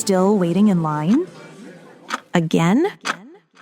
Still waiting in line? Again?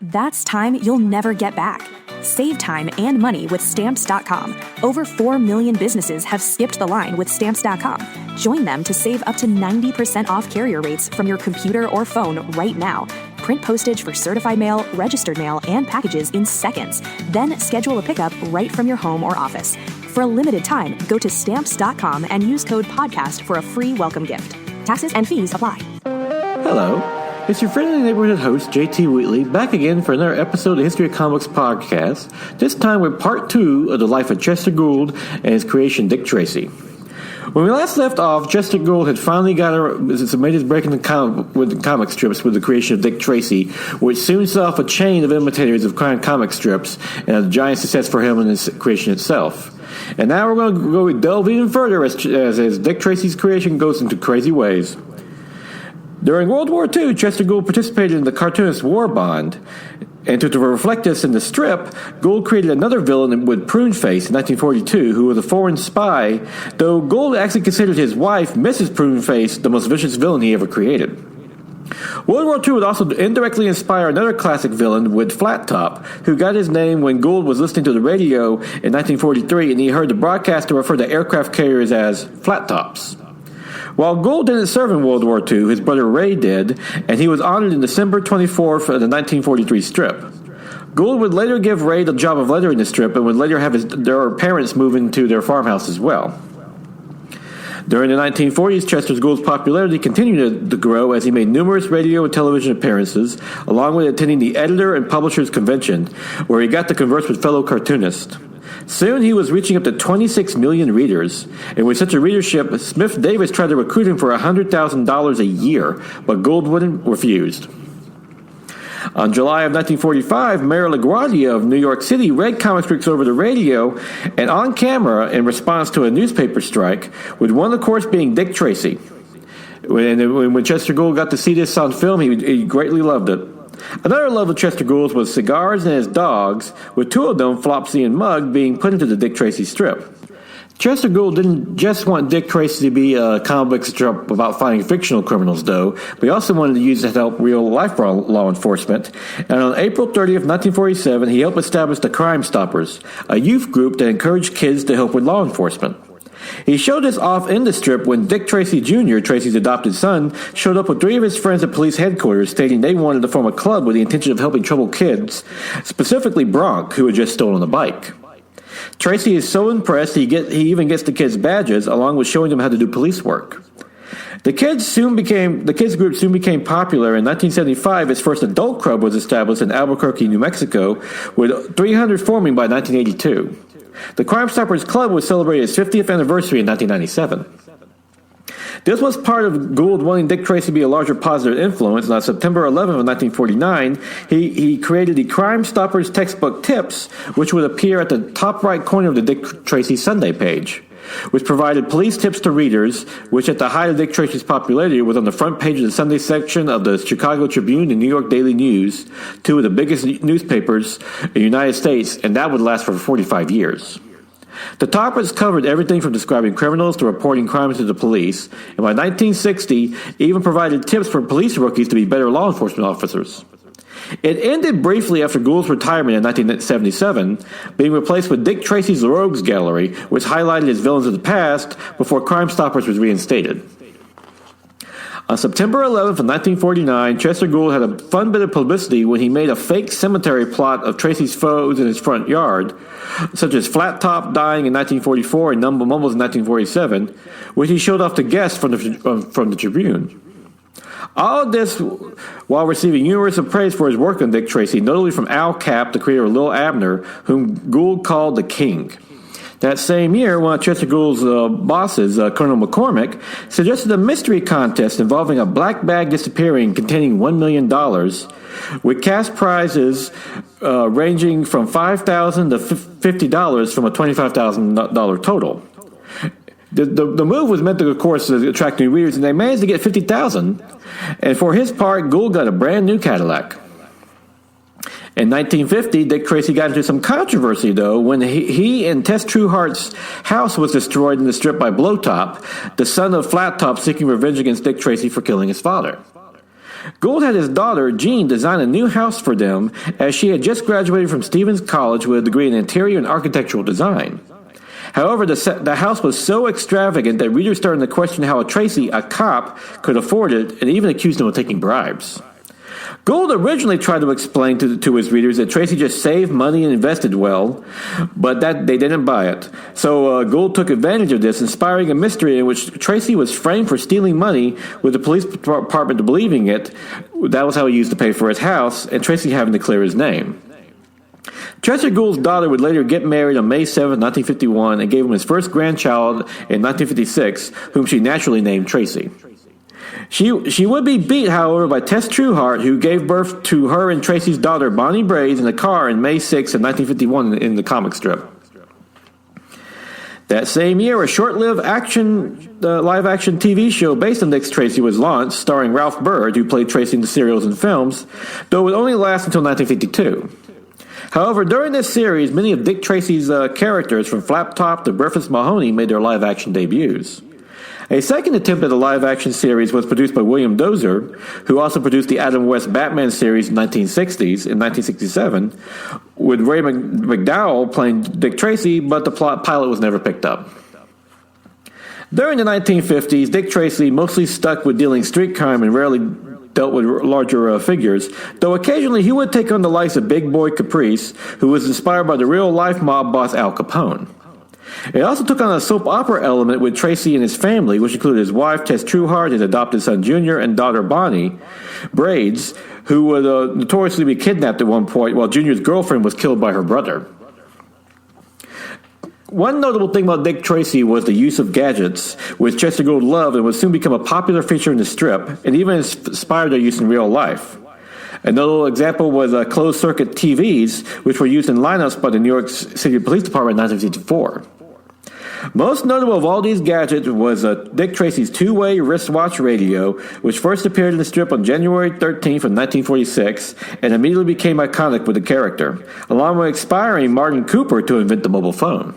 That's time you'll never get back. Save time and money with Stamps.com. Over 4 million businesses have skipped the line with Stamps.com. Join them to save up to 90% off carrier rates from your computer or phone right now. Print postage for certified mail, registered mail, and packages in seconds. Then schedule a pickup right from your home or office. For a limited time, go to Stamps.com and use code PODCAST for a free welcome gift. Taxes and fees apply. Hello. It's your friendly neighborhood host, JT Wheatley, back again for another episode of the History of Comics podcast, this time with part 2 of the life of Chester Gould and his creation, Dick Tracy. When we last left off, Chester Gould had finally made his break in the comic strips with the creation of Dick Tracy, which soon set off a chain of imitators of crime comic strips, and a giant success for him and his creation itself. And now we're going to delve even further as Dick Tracy's creation goes into crazy ways. During World War II, Chester Gould participated in the cartoonist War Bond, and to reflect this in the strip, Gould created another villain with Prune Face in 1942, who was a foreign spy, though Gould actually considered his wife, Mrs. Prune Face, the most vicious villain he ever created. World War II would also indirectly inspire another classic villain with Flat Top, who got his name when Gould was listening to the radio in 1943 and he heard the broadcaster refer to aircraft carriers as flat tops. While Gould didn't serve in World War II, his brother Ray did, and he was honored in December 24th of the 1943 strip. Gould would later give Ray the job of lettering the strip and would later have their parents move into their farmhouse as well. During the 1940s, Chester Gould's popularity continued to grow as he made numerous radio and television appearances, along with attending the Editor and Publishers Convention, where he got to converse with fellow cartoonists. Soon he was reaching up to 26 million readers, and with such a readership, Smith Davis tried to recruit him for $100,000 a year, but Gould refused. On July of 1945, Mayor LaGuardia of New York City read comic strips over the radio and on camera in response to a newspaper strike, with one of course being Dick Tracy. When Chester Gould got to see this on film, he greatly loved it. Another love of Chester Gould's was cigars and his dogs, with two of them, Flopsy and Mug, being put into the Dick Tracy strip. Chester Gould didn't just want Dick Tracy to be a comic book strip about finding fictional criminals, though, but he also wanted to use it to help real-life law enforcement. And on April 30th, 1947, he helped establish the Crime Stoppers, a youth group that encouraged kids to help with law enforcement. He showed this off in the strip when Dick Tracy Jr., Tracy's adopted son, showed up with 3 of his friends at police headquarters stating they wanted to form a club with the intention of helping troubled kids, specifically Bronk, who had just stolen a bike. Tracy is so impressed he even gets the kids badges, along with showing them how to do police work. The kids group soon became popular. In 1975, its first adult club was established in Albuquerque, New Mexico, with 300 forming by 1982. The Crime Stoppers Club would celebrate its 50th anniversary in 1997. This was part of Gould wanting Dick Tracy to be a larger positive influence, and on September 11th of 1949, he created the Crime Stoppers textbook Tips, which would appear at the top right corner of the Dick Tracy Sunday page, which provided police tips to readers, which at the height of Dick Tracy's popularity was on the front page of the Sunday section of the Chicago Tribune and New York Daily News, 2 of the biggest newspapers in the United States, and that would last for 45 years. The topics covered everything from describing criminals to reporting crimes to the police, and by 1960, even provided tips for police rookies to be better law enforcement officers. It ended briefly after Gould's retirement in 1977, being replaced with Dick Tracy's Rogues Gallery, which highlighted his villains of the past before Crime Stoppers was reinstated. On September 11th of 1949, Chester Gould had a fun bit of publicity when he made a fake cemetery plot of Tracy's foes in his front yard, such as Flat Top dying in 1944 and Numble Mumbles in 1947, which he showed off to guests from the Tribune. All of this while receiving universal praise for his work on Dick Tracy, notably from Al Capp, the creator of Lil Abner, whom Gould called the King. That same year, one of Chester Gould's bosses, Colonel McCormick, suggested a mystery contest involving a black bag disappearing containing $1 million, with cash prizes ranging from $5,000 to $50 from a $25,000 total. The move was meant to, of course, attract new readers, and they managed to get $50,000. And for his part, Gould got a brand new Cadillac. In 1950, Dick Tracy got into some controversy, though, when he and Tess Trueheart's house was destroyed in the strip by Blowtop, the son of Flat Top seeking revenge against Dick Tracy for killing his father. Gould had his daughter, Jean, design a new house for them as she had just graduated from Stevens College with a degree in interior and architectural design. However, the house was so extravagant that readers started to question how Tracy, a cop, could afford it and even accused him of taking bribes. Gould originally tried to explain to his readers that Tracy just saved money and invested well, but that they didn't buy it. So Gould took advantage of this, inspiring a mystery in which Tracy was framed for stealing money, with the police department believing it. That was how he used to pay for his house, and Tracy having to clear his name. Chester Gould's daughter would later get married on May 7, 1951, and gave him his first grandchild in 1956, whom she naturally named Tracy. She would be beat, however, by Tess Trueheart, who gave birth to her and Tracy's daughter, Bonnie Braze, in a car on May 6 of 1951 in the comic strip. That same year, a short-lived live-action TV show based on Dick Tracy was launched, starring Ralph Byrd, who played Tracy in the serials and films, though it would only last until 1952. However, during this series, many of Dick Tracy's characters, from Flap Top to Griffiths Mahoney, made their live-action debuts. A second attempt at a live-action series was produced by William Dozier, who also produced the Adam West Batman series in the 1960s and 1967, with Ray McDowell playing Dick Tracy, but the pilot was never picked up. During the 1950s, Dick Tracy mostly stuck with dealing street crime and rarely dealt with larger figures, though occasionally he would take on the likes of Big Boy Caprice, who was inspired by the real-life mob boss Al Capone. It also took on a soap opera element with Tracy and his family, which included his wife, Tess Trueheart, his adopted son, Junior, and daughter, Bonnie Braze, who would notoriously be kidnapped at one point while Junior's girlfriend was killed by her brother. One notable thing about Dick Tracy was the use of gadgets, which Chester Gould loved and would soon become a popular feature in the strip, and even inspired their use in real life. A notable example was closed-circuit TVs, which were used in lineups by the New York City Police Department in 1954. Most notable of all these gadgets was Dick Tracy's two-way wristwatch radio, which first appeared in the strip on January 13th of 1946 and immediately became iconic with the character, along with inspiring Martin Cooper to invent the mobile phone.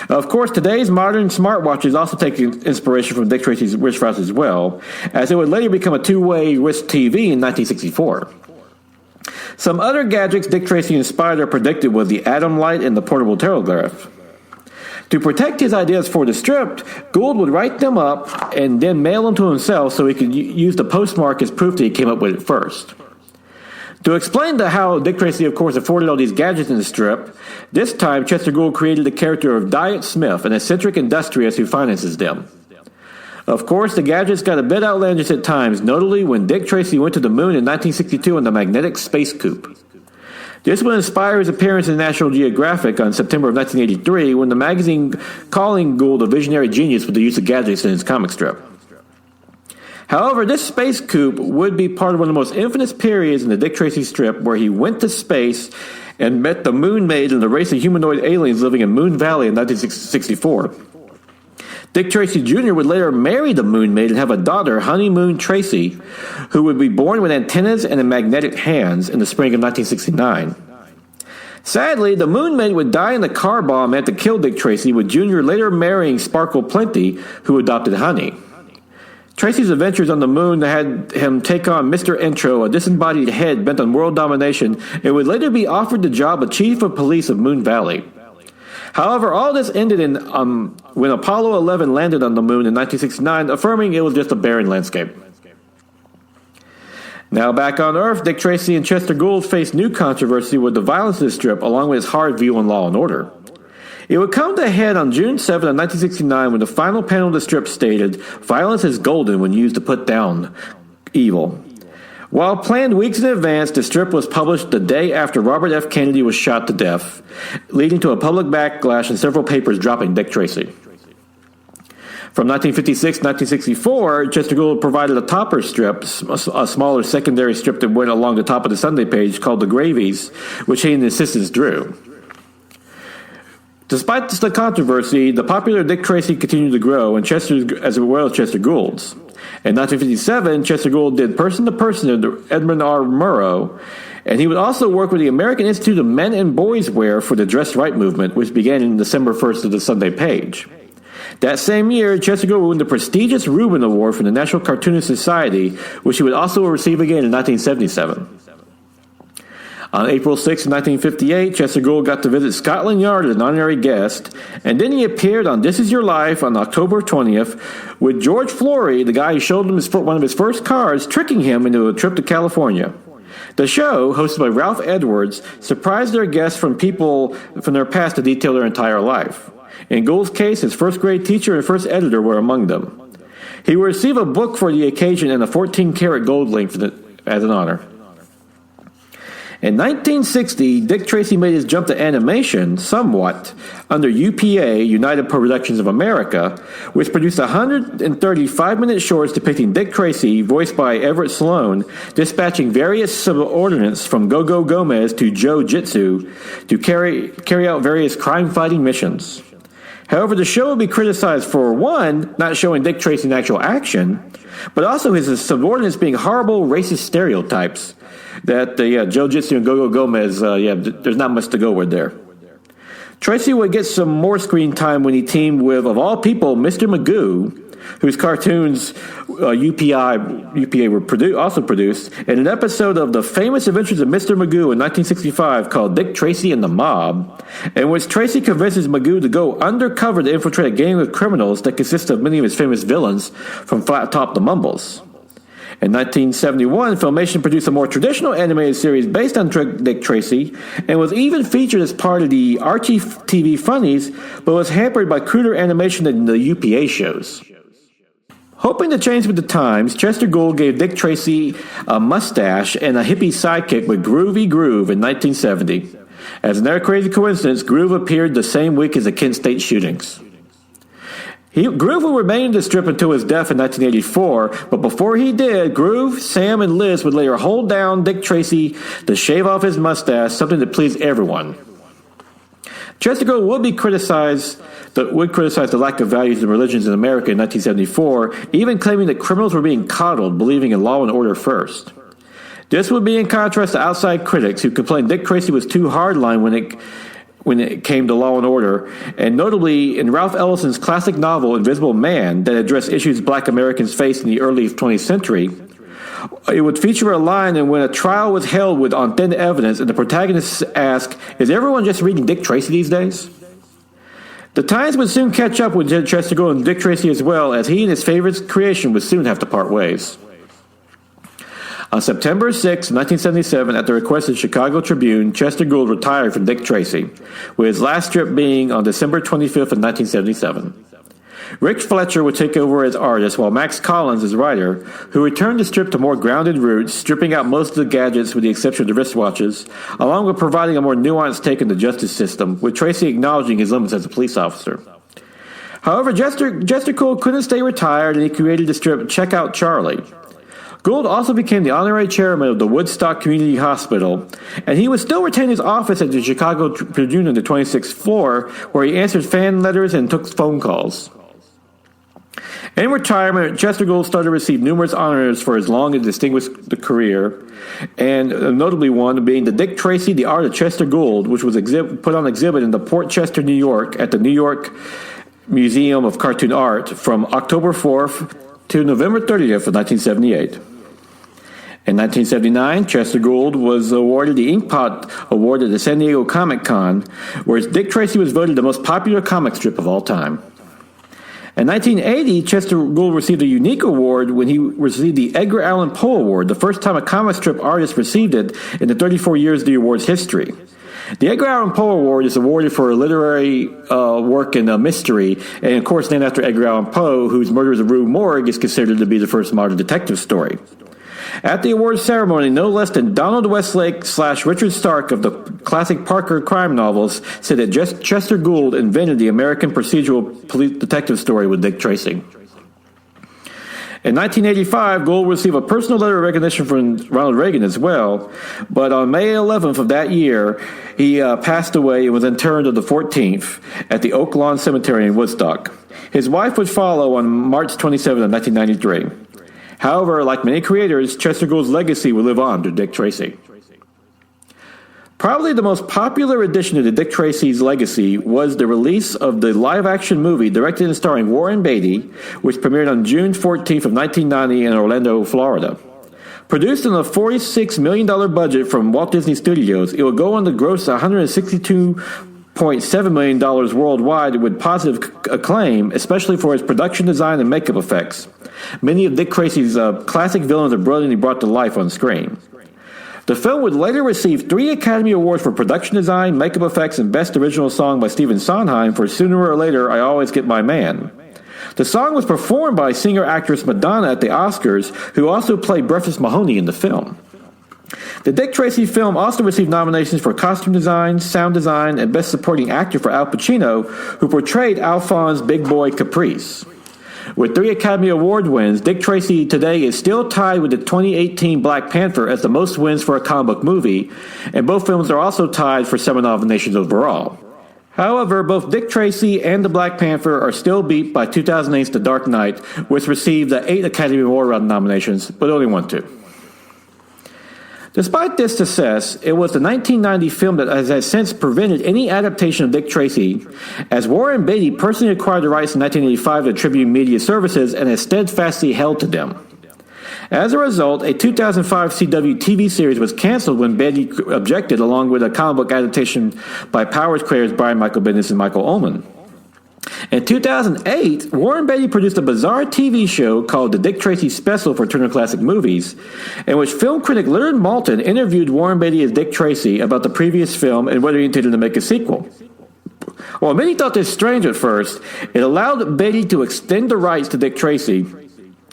Of course, today's modern smartwatches also take inspiration from Dick Tracy's wristwatch as well, as it would later become a two-way wrist TV in 1964. Some other gadgets Dick Tracy inspired or predicted was the atom light and the portable telegraph. To protect his ideas for the strip, Gould would write them up and then mail them to himself so he could use the postmark as proof that he came up with it first. To explain how Dick Tracy, of course, afforded all these gadgets in the strip, this time Chester Gould created the character of Diet Smith, an eccentric industrialist who finances them. Of course, the gadgets got a bit outlandish at times, notably when Dick Tracy went to the moon in 1962 in the magnetic space coupe. This would inspire his appearance in National Geographic on September of 1983, when the magazine calling Gould a visionary genius with the use of gadgets in his comic strip. However, this space coupe would be part of one of the most infamous periods in the Dick Tracy strip, where he went to space and met the Moon Maid and the race of humanoid aliens living in Moon Valley in 1964. Dick Tracy Jr. would later marry the Moon Maid and have a daughter, Honeymoon Tracy, who would be born with antennas and magnetic hands in the spring of 1969. Sadly, the Moon Maid would die in the car bomb meant to kill Dick Tracy, with Jr. later marrying Sparkle Plenty, who adopted Honey. Tracy's adventures on the moon had him take on Mr. Intro, a disembodied head bent on world domination, and would later be offered the job of chief of police of Moon Valley. However, all this ended when Apollo 11 landed on the moon in 1969, affirming it was just a barren landscape. Now back on Earth, Dick Tracy and Chester Gould faced new controversy with the violence of the strip, along with his hard view on law and order. It would come to a head on June 7, 1969, when the final panel of the strip stated, "Violence is golden when used to put down evil." While planned weeks in advance, the strip was published the day after Robert F. Kennedy was shot to death, leading to a public backlash and several papers dropping Dick Tracy. From 1956 to 1964, Chester Gould provided a topper strip, a smaller secondary strip that went along the top of the Sunday page called The Gravies, which he and his assistants drew. Despite the controversy, the popular Dick Tracy continued to grow, and as well as Chester Gould's. In 1957, Chester Gould did Person to Person with Edmund R. Murrow, and he would also work with the American Institute of Men and Boys Wear for the Dress Right movement, which began on December 1st of the Sunday page. That same year, Chester Gould won the prestigious Reuben Award from the National Cartoonist Society, which he would also receive again in 1977. On April 6, 1958, Chester Gould got to visit Scotland Yard as an honorary guest, and then he appeared on This Is Your Life on October 20th with George Flory, the guy who showed him one of his first cars, tricking him into a trip to California. The show, hosted by Ralph Edwards, surprised their guests from people from their past to detail their entire life. In Gould's case, his first-grade teacher and first editor were among them. He will receive a book for the occasion and a 14-karat gold link as an honor. In 1960, Dick Tracy made his jump to animation somewhat under UPA, United Productions of America, which produced 130 5-minute shorts depicting Dick Tracy, voiced by Everett Sloane, dispatching various subordinates from Go-Go Gomez to Joe Jitsu to carry out various crime-fighting missions. However, the show would be criticized for, one, not showing Dick Tracy in actual action, but also his subordinates being horrible racist stereotypes. That Joe Jitsu and Go-Go Gomez, there's not much to go with there. Tracy would get some more screen time when he teamed with, of all people, Mr. Magoo, whose cartoons UPA were also produced, in an episode of The Famous Adventures of Mr. Magoo in 1965 called Dick Tracy and the Mob, in which Tracy convinces Magoo to go undercover to infiltrate a gang of criminals that consists of many of his famous villains, from Flat Top to Mumbles. In 1971, Filmation produced a more traditional animated series based on Dick Tracy and was even featured as part of the Archie TV Funnies, but was hampered by cruder animation than the UPA shows. Hoping to change with the times, Chester Gould gave Dick Tracy a mustache and a hippie sidekick with Groovy Groove in 1970. As another crazy coincidence, Groove appeared the same week as the Kent State shootings. Groove would remain in the strip until his death in 1984, but before he did, Groove, Sam, and Liz would later hold down Dick Tracy to shave off his mustache, something that pleased everyone. Chester Gould would criticize the lack of values and religions in America in 1974, even claiming that criminals were being coddled, believing in law and order first. This would be in contrast to outside critics who complained Dick Tracy was too hardline when it came to law and order, and notably in Ralph Ellison's classic novel Invisible Man that addressed issues black Americans faced in the early 20th century. It would feature a line in when a trial was held with authentic evidence and the protagonists ask, "Is everyone just reading Dick Tracy these days?" The Times would soon catch up with Chester Gould and Dick Tracy as well, as he and his favorite creation would soon have to part ways. On September 6, 1977, at the request of the Chicago Tribune, Chester Gould retired from Dick Tracy, with his last strip being on December 25th of 1977. Rick Fletcher would take over as artist, while Max Collins as writer, who returned the strip to more grounded roots, stripping out most of the gadgets with the exception of the wristwatches, along with providing a more nuanced take on the justice system, with Tracy acknowledging his limits as a police officer. However, Chester Gould couldn't stay retired, and he created the strip Check Out Charlie. Gould also became the honorary chairman of the Woodstock Community Hospital, and he would still retain his office at the Chicago Tribune on the 26th floor, where he answered fan letters and took phone calls. In retirement, Chester Gould started to receive numerous honors for his long and distinguished career, and notably one being the Dick Tracy, The Art of Chester Gould, which was put on exhibit in the Port Chester, New York, at the New York Museum of Cartoon Art from October 4th to November 30th of 1978. In 1979, Chester Gould was awarded the Inkpot Award at the San Diego Comic-Con, where Dick Tracy was voted the most popular comic strip of all time. In 1980, Chester Gould received a unique award when he received the Edgar Allan Poe Award, the first time a comic strip artist received it in the 34 years of the award's history. The Edgar Allan Poe Award is awarded for a literary work in mystery, and of course named after Edgar Allan Poe, whose Murders of Rue Morgue is considered to be the first modern detective story. At the awards ceremony, no less than Donald Westlake / Richard Stark of the classic Parker crime novels said that Chester Gould invented the American procedural police detective story with Dick Tracy. In 1985, Gould received a personal letter of recognition from Ronald Reagan as well, but on May 11th of that year, he passed away and was interred on the 14th at the Oak Lawn Cemetery in Woodstock. His wife would follow on March 27th of 1993. However, like many creators, Chester Gould's legacy will live on to Dick Tracy. Probably the most popular addition to Dick Tracy's legacy was the release of the live-action movie directed and starring Warren Beatty, which premiered on June 14th of 1990 in Orlando, Florida. Produced on a $46 million budget from Walt Disney Studios, it will go on to gross $162.7 million worldwide with positive acclaim, especially for its production design and makeup effects. Many of Dick Tracy's classic villains are brilliantly brought to life on screen. The film would later receive 3 Academy Awards for production design, makeup effects, and Best Original Song by Stephen Sondheim for Sooner or Later, I Always Get My Man. The song was performed by singer-actress Madonna at the Oscars, who also played Breakfast Mahoney in the film. The Dick Tracy film also received nominations for costume design, sound design, and Best Supporting Actor for Al Pacino, who portrayed Alphonse Big Boy Caprice. With 3 Academy Award wins, Dick Tracy today is still tied with the 2018 Black Panther as the most wins for a comic book movie, and both films are also tied for 7 nominations overall. However, both Dick Tracy and the Black Panther are still beat by 2008's The Dark Knight, which received the 8 Academy Award nominations, but only won 2. Despite this success, it was the 1990 film that has since prevented any adaptation of Dick Tracy, as Warren Beatty personally acquired the rights in 1985 to Tribune Media Services and has steadfastly held to them. As a result, a 2005 CW TV series was canceled when Beatty objected, along with a comic book adaptation by Powers creators Brian Michael Bendis and Michael Ullman. In 2008, Warren Beatty produced a bizarre TV show called The Dick Tracy Special for Turner Classic Movies, in which film critic Leonard Maltin interviewed Warren Beatty as Dick Tracy about the previous film and whether he intended to make a sequel. While many thought this strange at first, it allowed Beatty to extend the rights to Dick Tracy.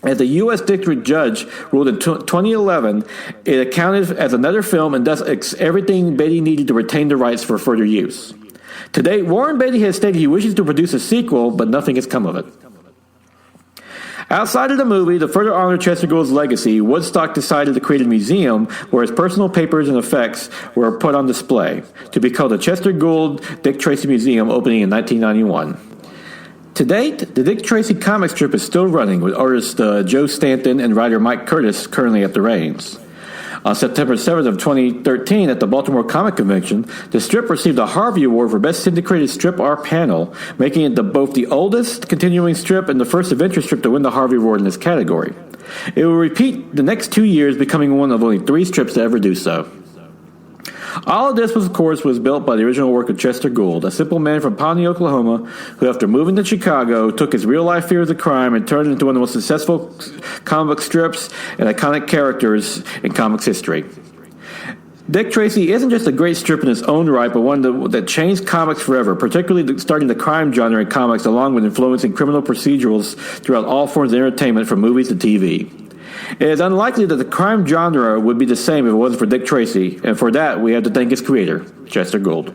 As the U.S. District Judge ruled in 2011, it accounted as another film and thus everything Beatty needed to retain the rights for further use. To date, Warren Beatty has stated he wishes to produce a sequel, but nothing has come of it. Outside of the movie, to further honor Chester Gould's legacy, Woodstock decided to create a museum where his personal papers and effects were put on display, to be called the Chester Gould Dick Tracy Museum, opening in 1991. To date, the Dick Tracy comic strip is still running, with artist Joe Stanton and writer Mike Curtis currently at the reins. On September 7th of 2013, at the Baltimore Comic Convention, the strip received a Harvey Award for Best Syndicated Strip R Panel, making it both the oldest continuing strip and the first adventure strip to win the Harvey Award in this category. It will repeat the next 2 years, becoming one of only 3 strips to ever do so. All of this, of course, was built by the original work of Chester Gould, a simple man from Pawnee, Oklahoma, who, after moving to Chicago, took his real-life fears of crime and turned it into one of the most successful comic book strips and iconic characters in comics history. Dick Tracy isn't just a great strip in its own right, but one that changed comics forever, particularly starting the crime genre in comics, along with influencing criminal procedurals throughout all forms of entertainment, from movies to TV. It is unlikely that the crime genre would be the same if it wasn't for Dick Tracy, and for that we have to thank his creator, Chester Gould.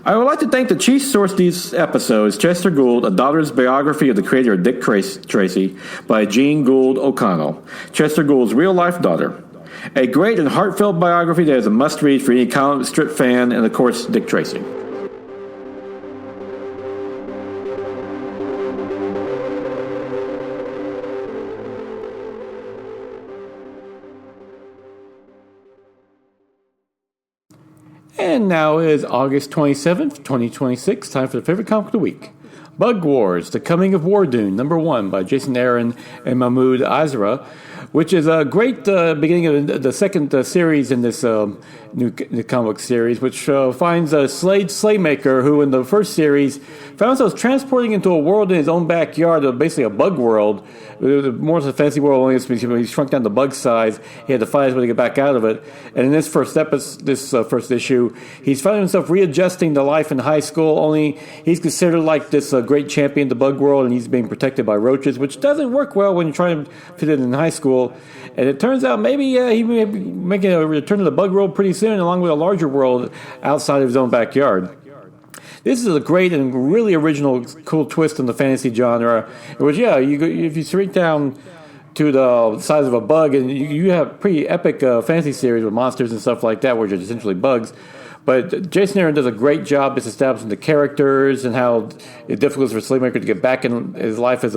I would like to thank the chief source of these episodes, Chester Gould, A Daughter's Biography of the Creator of Dick Tracy by Jean Gould O'Connell, Chester Gould's real-life daughter. A great and heartfelt biography that is a must-read for any comic strip fan, and of course, Dick Tracy. And now is August 27th, 2026, time for the favorite comic of the week. Bug Wars, The Coming of Wardoon, #1 by Jason Aaron and Mahmoud Azra, which is a great beginning of the second series in this new comic series, which finds Slade Slaymaker, who in the first series found himself transporting into a world in his own backyard, basically a bug world, more of a fantasy world, only he shrunk down to bug size. He had to fight his way to get back out of it. And in this first issue, he's finding himself readjusting to life in high school, only he's considered like this great champion of the bug world, and he's being protected by roaches, which doesn't work well when you're trying to fit it in high school. And it turns out maybe he may be making a return to the bug world pretty soon, along with a larger world outside of his own backyard. This is a great and really original, cool twist in the fantasy genre, in which, if you shrink down to the size of a bug, and you have pretty epic fantasy series with monsters and stuff like that, which are essentially bugs. But Jason Aaron does a great job establishing the characters and how difficult it is for Slaymaker to get back in his life as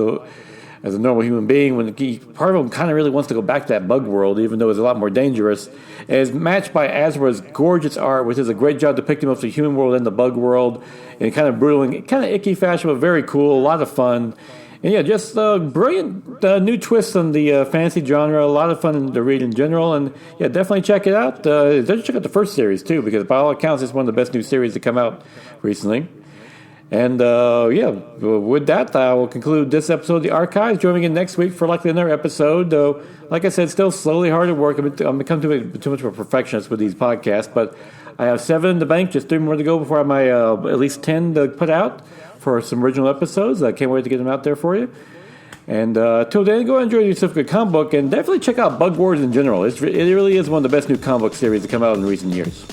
as a normal human being, when part of him kind of really wants to go back to that bug world, even though it's a lot more dangerous. And it's matched by Azra's gorgeous art, which is a great job depicting both the human world and the bug world in kind of brutal and kind of icky fashion, but very cool, a lot of fun. And yeah, just brilliant new twists on the fantasy genre. A lot of fun to read in general. And yeah, definitely check it out. Definitely check out the first series too, because by all accounts, it's one of the best new series to come out recently. And yeah, with that, I will conclude this episode of The Archives. Join me again next week for likely another episode. Like I said, still slowly hard at work. I'm becoming too much of a perfectionist with these podcasts, but I have 7 in the bank, just 3 more to go before I have my at least 10 to put out for some original episodes. I can't wait to get them out there for you. And till then, go enjoy yourself a good comic book, and definitely check out Bug Wars in general. It really is one of the best new comic book series to come out in recent years.